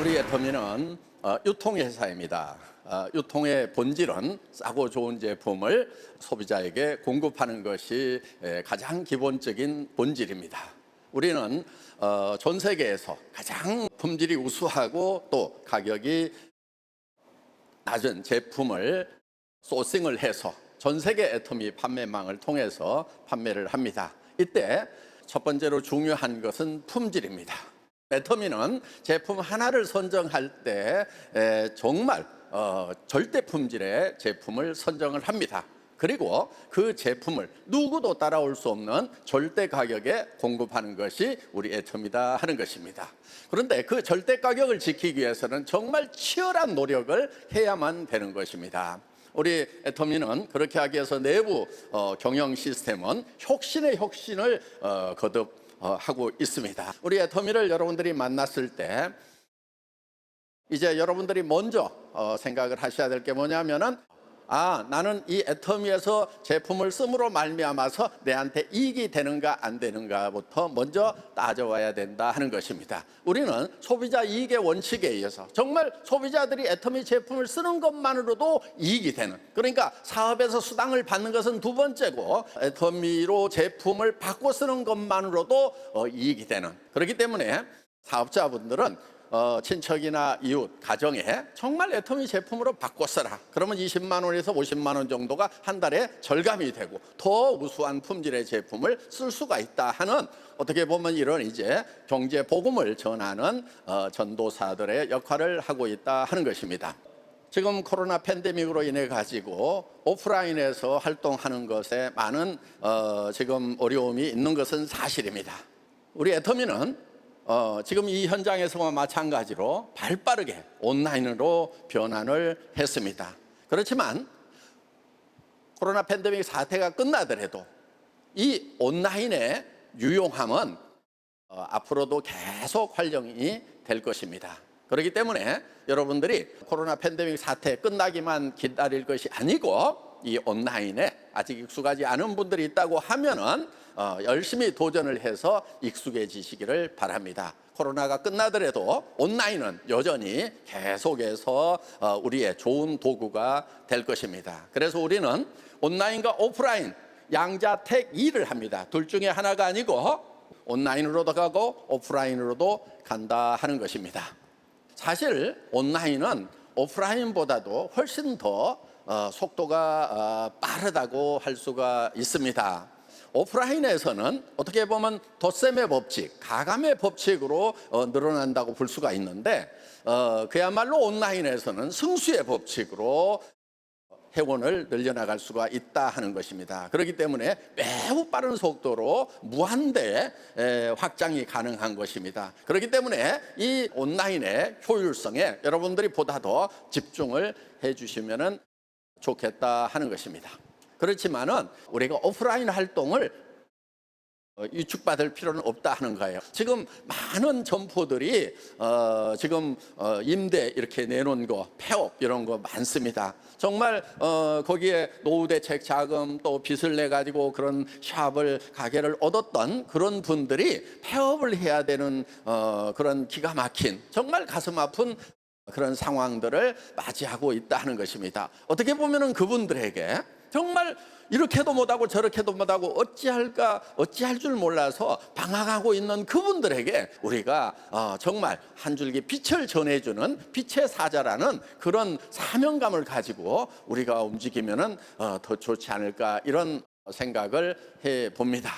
우리 애터미는 유통회사입니다. 유통의 본질은 싸고 좋은 제품을 소비자에게 공급하는 것이 가장 기본적인 본질입니다. 우리는 전 세계에서 가장 품질이 우수하고 또 가격이 낮은 제품을 소싱을 해서 전 세계 애터미 판매망을 통해서 판매를 합니다. 이때 첫 번째로 중요한 것은 품질입니다. 애터미는 제품 하나를 선정할 때 정말 절대 품질의 제품을 선정을 합니다. 그리고 그 제품을 누구도 따라올 수 없는 절대 가격에 공급하는 것이 우리 애터미다 하는 것입니다. 그런데 그 절대 가격을 지키기 위해서는 정말 치열한 노력을 해야만 되는 것입니다. 우리 애터미는 그렇게 하기 위해서 내부 경영 시스템은 혁신의 혁신을 거듭하고 있습니다. 우리 애터미를 여러분들이 만났을 때 이제 여러분들이 먼저 생각을 하셔야 될 게 뭐냐면은 나는 이 애터미에서 제품을 씀으로 말미암아서 내한테 이익이 되는가 안 되는가부터 먼저 따져와야 된다 하는 것입니다. 우리는 소비자 이익의 원칙에 의해서 정말 소비자들이 애터미 제품을 쓰는 것만으로도 이익이 되는, 그러니까 사업에서 수당을 받는 것은 두 번째고 애터미로 제품을 바꿔 쓰는 것만으로도 이익이 되는, 그렇기 때문에 사업자분들은 친척이나 이웃, 가정에 정말 애터미 제품으로 바꿔 써라. 그러면 20만 원에서 50만 원 정도가 한 달에 절감이 되고 더 우수한 품질의 제품을 쓸 수가 있다 하는, 어떻게 보면 이런 이제 경제 복음을 전하는 전도사들의 역할을 하고 있다 하는 것입니다. 지금 코로나 팬데믹으로 인해 가지고 오프라인에서 활동하는 것에 많은 지금 어려움이 있는 것은 사실입니다. 우리 애터미는 지금 이 현장에서와 마찬가지로 발빠르게 온라인으로 변환을 했습니다. 그렇지만 코로나 팬데믹 사태가 끝나더라도 이 온라인의 유용함은 앞으로도 계속 활용이 될 것입니다. 그렇기 때문에 여러분들이 코로나 팬데믹 사태 끝나기만 기다릴 것이 아니고 이 온라인에 아직 익숙하지 않은 분들이 있다고 하면은 열심히 도전을 해서 익숙해지시기를 바랍니다. 코로나가 끝나더라도 온라인은 여전히 계속해서 우리의 좋은 도구가 될 것입니다. 그래서 우리는 온라인과 오프라인 양자택 2를 합니다. 둘 중에 하나가 아니고 온라인으로도 가고 오프라인으로도 간다 하는 것입니다. 사실 온라인은 오프라인보다도 훨씬 더 속도가 빠르다고 할 수가 있습니다. 오프라인에서는 어떻게 보면 덧셈의 법칙, 가감의 법칙으로 늘어난다고 볼 수가 있는데 그야말로 온라인에서는 승수의 법칙으로 회원을 늘려나갈 수가 있다 하는 것입니다. 그렇기 때문에 매우 빠른 속도로 무한대 확장이 가능한 것입니다. 그렇기 때문에 이 온라인의 효율성에 여러분들이 보다 더 집중을 해주시면 좋겠다 하는 것입니다. 그렇지만은 우리가 오프라인 활동을 위축받을 필요는 없다 하는 거예요. 지금 많은 점포들이 지금 임대 이렇게 내놓은 거, 폐업 이런 거 많습니다. 정말 거기에 노후대책 자금 또 빚을 내 가지고 그런 샵을 가게를 얻었던 그런 분들이 폐업을 해야 되는 그런 기가 막힌 정말 가슴 아픈 그런 상황들을 맞이하고 있다 하는 것입니다. 어떻게 보면은 그분들에게 정말 이렇게도 못하고 저렇게도 못하고 어찌할 줄 몰라서 방황하고 있는 그분들에게 우리가 정말 한 줄기 빛을 전해주는 빛의 사자라는 그런 사명감을 가지고 우리가 움직이면은 더 좋지 않을까, 이런 생각을 해봅니다.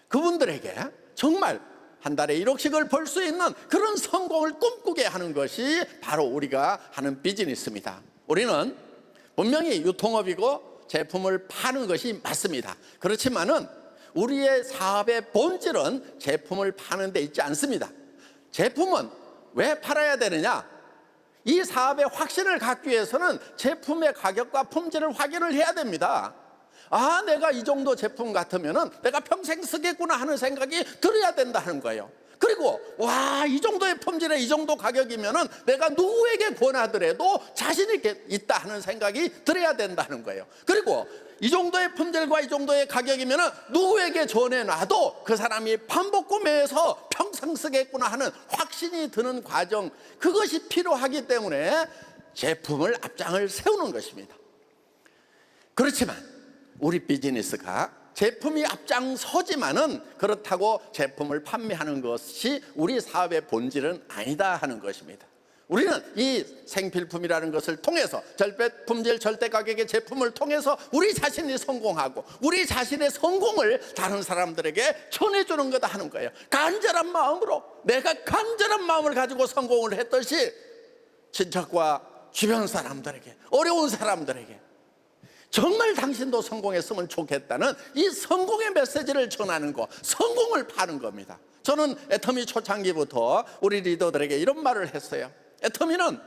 그분들에게 정말 한 달에 1억씩을 벌 수 있는 그런 성공을 꿈꾸게 하는 것이 바로 우리가 하는 비즈니스입니다. 우리는 분명히 유통업이고 제품을 파는 것이 맞습니다. 그렇지만은 우리의 사업의 본질은 제품을 파는 데 있지 않습니다. 제품은 왜 팔아야 되느냐? 이 사업의 확신을 갖기 위해서는 제품의 가격과 품질을 확인을 해야 됩니다. 내가 이 정도 제품 같으면은 내가 평생 쓰겠구나 하는 생각이 들어야 된다는 거예요. 그리고 와, 이 정도의 품질에 이 정도 가격이면은 내가 누구에게 권하더라도 자신 있다 하는 생각이 들어야 된다는 거예요. 그리고 이 정도의 품질과 이 정도의 가격이면은 누구에게 전해놔도 그 사람이 반복 구매해서 평생 쓰겠구나 하는 확신이 드는 과정, 그것이 필요하기 때문에 제품을 앞장을 세우는 것입니다. 그렇지만 우리 비즈니스가 제품이 앞장서지만은 그렇다고 제품을 판매하는 것이 우리 사업의 본질은 아니다 하는 것입니다. 우리는 이 생필품이라는 것을 통해서 절대 품질 절대 가격의 제품을 통해서 우리 자신이 성공하고 우리 자신의 성공을 다른 사람들에게 전해주는 거다 하는 거예요. 간절한 마음으로, 내가 간절한 마음을 가지고 성공을 했듯이 친척과 주변 사람들에게, 어려운 사람들에게 정말 당신도 성공했으면 좋겠다는 이 성공의 메시지를 전하는 거, 성공을 파는 겁니다. 저는 애터미 초창기부터 우리 리더들에게 이런 말을 했어요. 애터미는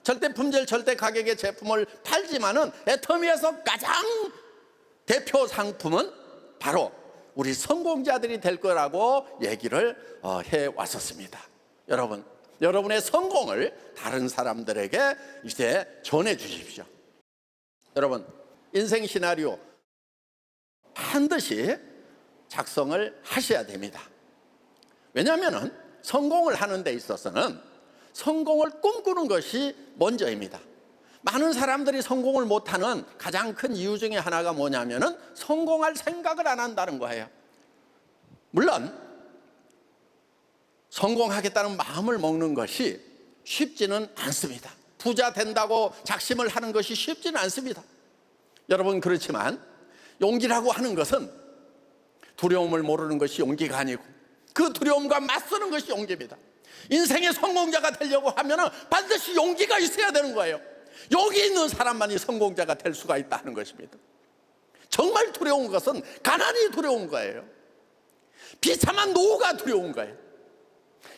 절대 품질 절대 가격의 제품을 팔지만은 애터미에서 가장 대표 상품은 바로 우리 성공자들이 될 거라고 얘기를 해왔었습니다. 여러분, 여러분의 성공을 다른 사람들에게 이제 전해 주십시오. 여러분, 인생 시나리오 반드시 작성을 하셔야 됩니다. 왜냐하면 성공을 하는 데 있어서는 성공을 꿈꾸는 것이 먼저입니다. 많은 사람들이 성공을 못하는 가장 큰 이유 중에 하나가 뭐냐면은 성공할 생각을 안 한다는 거예요. 물론 성공하겠다는 마음을 먹는 것이 쉽지는 않습니다. 부자 된다고 작심을 하는 것이 쉽지는 않습니다. 여러분, 그렇지만 용기라고 하는 것은 두려움을 모르는 것이 용기가 아니고 그 두려움과 맞서는 것이 용기입니다. 인생의 성공자가 되려고 하면 반드시 용기가 있어야 되는 거예요. 여기 있는 사람만이 성공자가 될 수가 있다 하는 것입니다. 정말 두려운 것은 가난이 두려운 거예요. 비참한 노후가 두려운 거예요.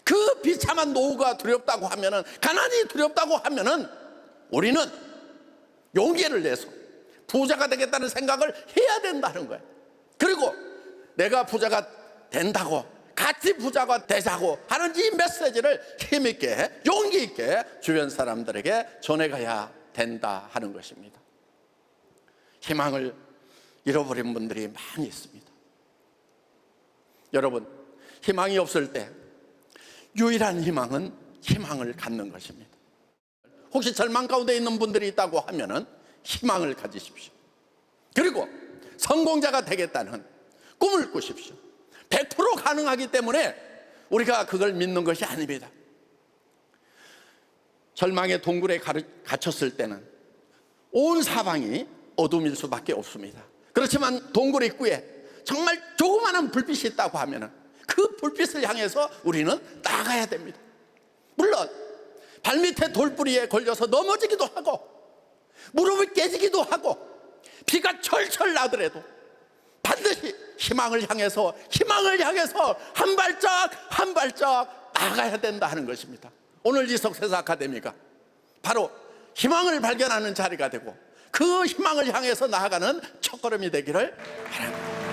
그 비참한 노후가 두렵다고 하면은, 가난이 두렵다고 하면은 우리는 용기를 내서 부자가 되겠다는 생각을 해야 된다는 거예요. 그리고 내가 부자가 된다고, 같이 부자가 되자고 하는 이 메시지를 힘있게, 용기 있게 주변 사람들에게 전해가야 된다 하는 것입니다. 희망을 잃어버린 분들이 많이 있습니다. 여러분, 희망이 없을 때 유일한 희망은 희망을 갖는 것입니다. 혹시 절망 가운데 있는 분들이 있다고 하면은 희망을 가지십시오. 그리고 성공자가 되겠다는 꿈을 꾸십시오. 100% 가능하기 때문에 우리가 그걸 믿는 것이 아닙니다. 절망의 동굴에 갇혔을 때는 온 사방이 어둠일 수밖에 없습니다. 그렇지만 동굴 입구에 정말 조그마한 불빛이 있다고 하면 그 불빛을 향해서 우리는 나가야 됩니다. 물론 발밑에 돌뿌리에 걸려서 넘어지기도 하고 무릎이 깨지기도 하고 비가 철철 나더라도 반드시 희망을 향해서 한 발짝 한 발짝 나가야 된다 하는 것입니다. 오늘 이 석세사 아카데미가 바로 희망을 발견하는 자리가 되고 그 희망을 향해서 나아가는 첫걸음이 되기를 바랍니다.